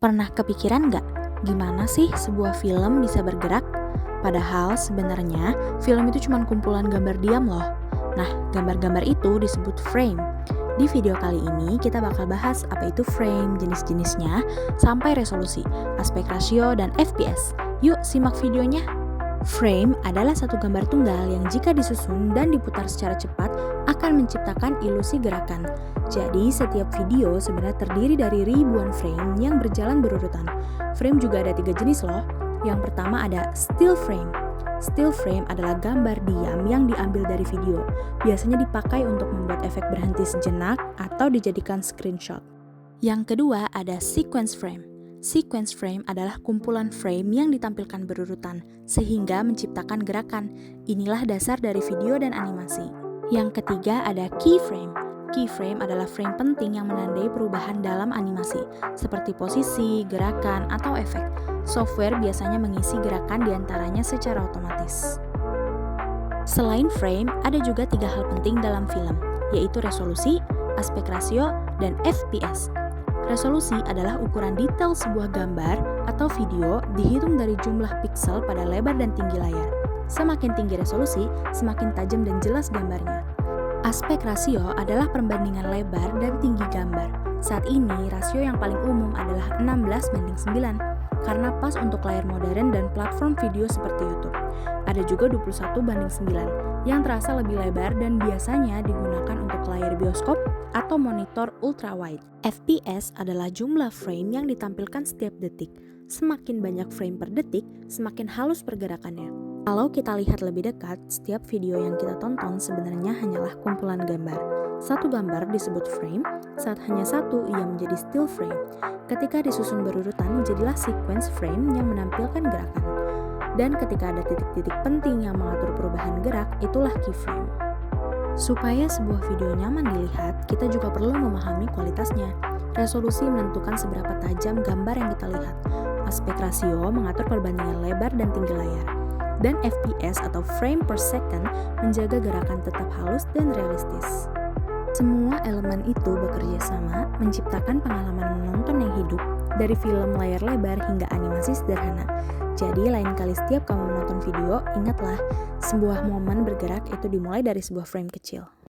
Pernah kepikiran nggak gimana sih sebuah film bisa bergerak? Padahal sebenarnya film itu cuma kumpulan gambar diam loh. Nah, gambar-gambar itu disebut frame. Di video kali ini kita bakal bahas apa itu frame, jenis-jenisnya, sampai resolusi, aspek rasio, dan FPS. Yuk simak videonya. Frame adalah satu gambar tunggal yang jika disusun dan diputar secara cepat akan menciptakan ilusi gerakan. Jadi setiap video sebenarnya terdiri dari ribuan frame yang berjalan berurutan. Frame juga ada 3 jenis loh. Yang pertama ada still frame. Still frame adalah gambar diam yang diambil dari video. Biasanya dipakai untuk membuat efek berhenti sejenak atau dijadikan screenshot. Yang kedua ada sequence frame. Sequence frame adalah kumpulan frame yang ditampilkan berurutan, sehingga menciptakan gerakan. Inilah dasar dari video dan animasi. Yang ketiga ada keyframe. Keyframe adalah frame penting yang menandai perubahan dalam animasi, seperti posisi, gerakan, atau efek. Software biasanya mengisi gerakan diantaranya secara otomatis. Selain frame, ada juga 3 hal penting dalam film, yaitu resolusi, aspek rasio, dan FPS. Resolusi adalah ukuran detail sebuah gambar atau video dihitung dari jumlah piksel pada lebar dan tinggi layar. Semakin tinggi resolusi, semakin tajam dan jelas gambarnya. Aspek rasio adalah perbandingan lebar dan tinggi gambar. Saat ini, rasio yang paling umum adalah 16:9, karena pas untuk layar modern dan platform video seperti YouTube. Ada juga 21:9, yang terasa lebih lebar dan biasanya digunakan untuk layar bioskop atau monitor ultrawide. FPS adalah jumlah frame yang ditampilkan setiap detik. Semakin banyak frame per detik, semakin halus pergerakannya. Kalau kita lihat lebih dekat, setiap video yang kita tonton sebenarnya hanyalah kumpulan gambar. Satu gambar disebut frame, saat hanya satu ia menjadi still frame. Ketika disusun berurutan, jadilah sequence frame yang menampilkan gerakan. Dan ketika ada titik-titik penting yang mengatur perubahan gerak, itulah keyframe. Supaya sebuah video nyaman dilihat, kita juga perlu memahami kualitasnya. Resolusi menentukan seberapa tajam gambar yang kita lihat. Aspek rasio mengatur perbandingan lebar dan tinggi layar. Dan FPS atau frame per second menjaga gerakan tetap halus dan realistis. Semua elemen itu bekerja sama menciptakan pengalaman menonton yang hidup, dari film layar lebar hingga animasi sederhana. Jadi lain kali setiap kamu menonton video, ingatlah, sebuah momen bergerak itu dimulai dari sebuah frame kecil.